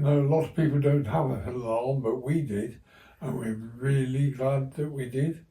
know a lot of people don't have an alarm, but we did, and we're really glad that we did.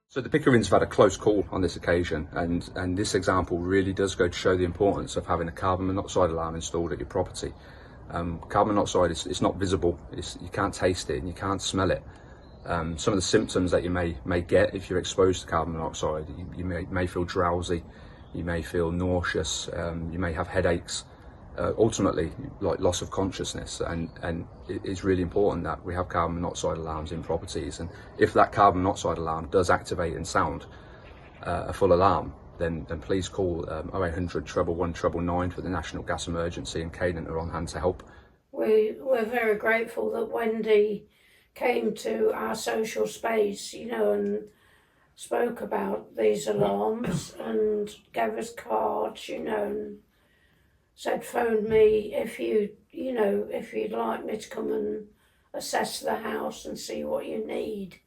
So the Pickerings have had a close call on this occasion, and this example really does go to show the importance of having a carbon monoxide alarm installed at your property. Carbon monoxide it's not visible, you can't taste it and you can't smell it. Some of the symptoms that you may get if you're exposed to carbon monoxide, you may feel drowsy, you may feel nauseous, you may have headaches, ultimately like loss of consciousness, and it's really important that we have carbon monoxide alarms in properties. And if that carbon monoxide alarm does activate and sound a full alarm, then please call 0800 111 999 for the National Gas Emergency, and Cadent are on hand to help. We're very grateful that Wendy came to our social space, you know, and spoke about these alarms and gave us cards, you know, and said phone me if if you'd like me to come and assess the house and see what you need.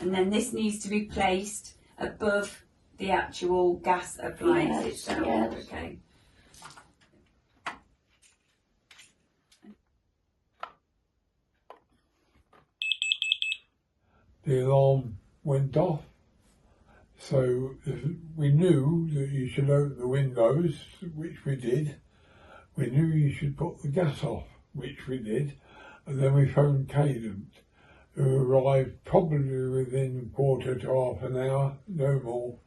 And then this needs to be placed above the actual gas appliance itself. Yes. Okay. The alarm went off, so we knew that you should open the windows, which we did. We knew you should put the gas off, which we did, and then we phoned Cadent, who arrived probably within a quarter to half an hour, no more.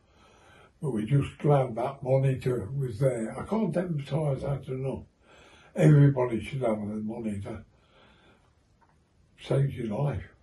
But we're just glad that monitor was there. I can't emphasise that enough. Everybody should have a monitor. Saves your life.